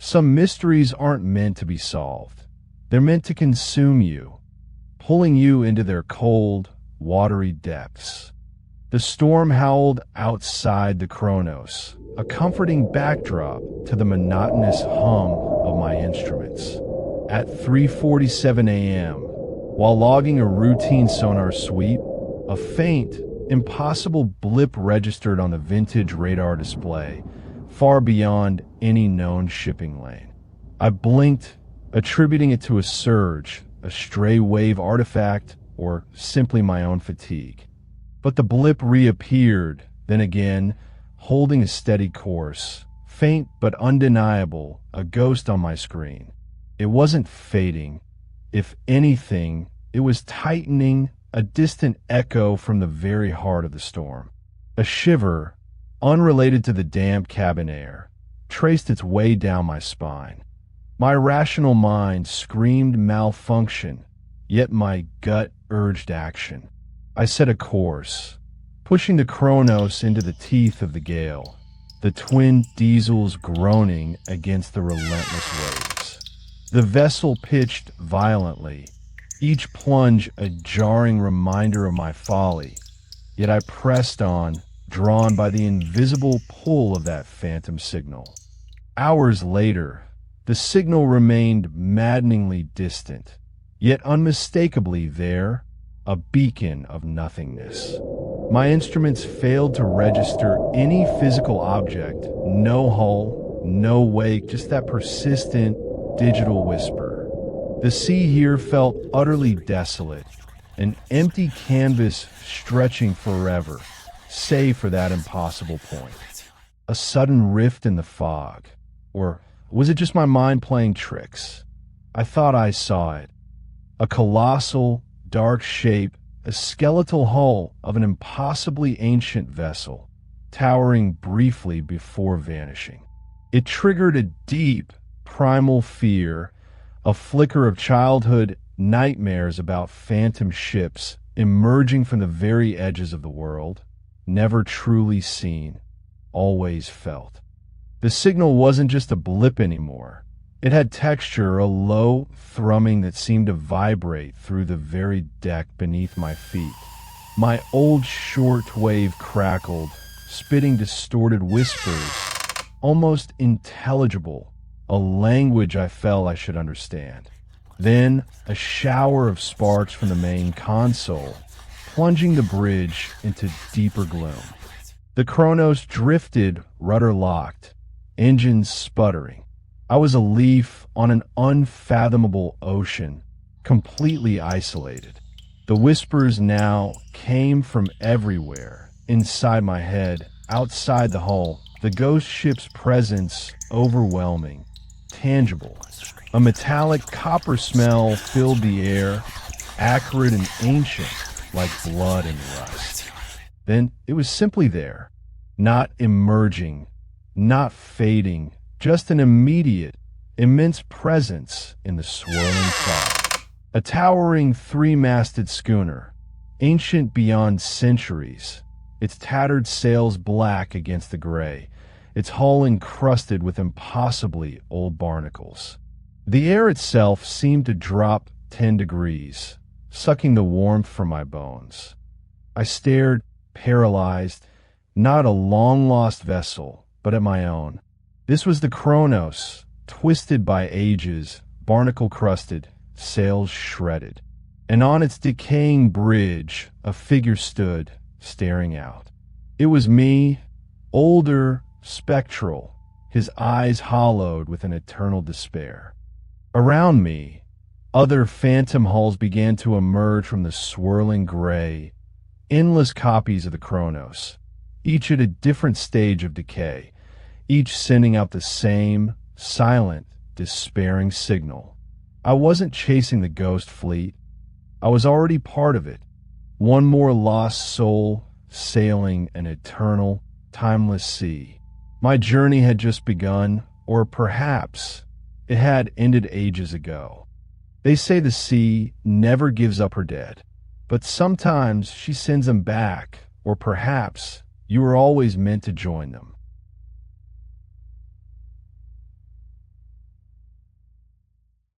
Some mysteries aren't meant to be solved. They're meant to consume you, pulling you into their cold, watery depths. The storm howled outside the Chronos, a comforting backdrop to the monotonous hum of my instruments. At 3:47 a.m., while logging a routine sonar sweep, a faint, impossible blip registered on the vintage radar display, far beyond any known shipping lane. I blinked, attributing it to a surge, a stray wave artifact, or simply my own fatigue. But the blip reappeared, then again, holding a steady course, faint but undeniable, a ghost on my screen. It wasn't fading. If anything, it was tightening, a distant echo from the very heart of the storm. A shiver, unrelated to the damp cabin air, traced its way down my spine. My rational mind screamed malfunction, yet my gut urged action. I set a course, pushing the Chronos into the teeth of the gale, the twin diesels groaning against the relentless waves. The vessel pitched violently, each plunge a jarring reminder of my folly, yet I pressed on, drawn by the invisible pull of that phantom signal. Hours later, the signal remained maddeningly distant, yet unmistakably there, a beacon of nothingness. My instruments failed to register any physical object, no hull, no wake, just that persistent digital whisper. The sea here felt utterly desolate, an empty canvas stretching forever, save for that impossible point. A sudden rift in the fog, or was it just my mind playing tricks? I thought I saw it. A colossal, dark shape, a skeletal hull of an impossibly ancient vessel, towering briefly before vanishing. It triggered a deep, primal fear, a flicker of childhood nightmares about phantom ships emerging from the very edges of the world, never truly seen, always felt. The signal wasn't just a blip anymore. It had texture, a low thrumming that seemed to vibrate through the very deck beneath my feet. My old shortwave crackled, spitting distorted whispers, almost intelligible, a language I felt I should understand. Then a shower of sparks from the main console, plunging the bridge into deeper gloom. The Chronos drifted rudder-locked, engines sputtering. I was a leaf on an unfathomable ocean, completely isolated. The whispers now came from everywhere, inside my head, outside the hull, the ghost ship's presence overwhelming, tangible. A metallic copper smell filled the air, acrid and ancient, like blood and rust. Then it was simply there, not emerging, not fading, just an immediate, immense presence in the swirling fog. A towering three-masted schooner, ancient beyond centuries, its tattered sails black against the gray, its hull encrusted with impossibly old barnacles. The air itself seemed to drop 10 degrees, sucking the warmth from my bones. I stared, paralyzed, not a long-lost vessel, but at my own. This was the Chronos, twisted by ages, barnacle-crusted, sails shredded. And on its decaying bridge, a figure stood, staring out. It was me, older, spectral, his eyes hollowed with an eternal despair. Around me, other phantom hulls began to emerge from the swirling gray, endless copies of the Chronos, each at a different stage of decay, each sending out the same, silent, despairing signal. I wasn't chasing the ghost fleet. I was already part of it, one more lost soul sailing an eternal, timeless sea. My journey had just begun, or perhaps it had ended ages ago. They say the sea never gives up her dead, but sometimes she sends them back, or perhaps you were always meant to join them.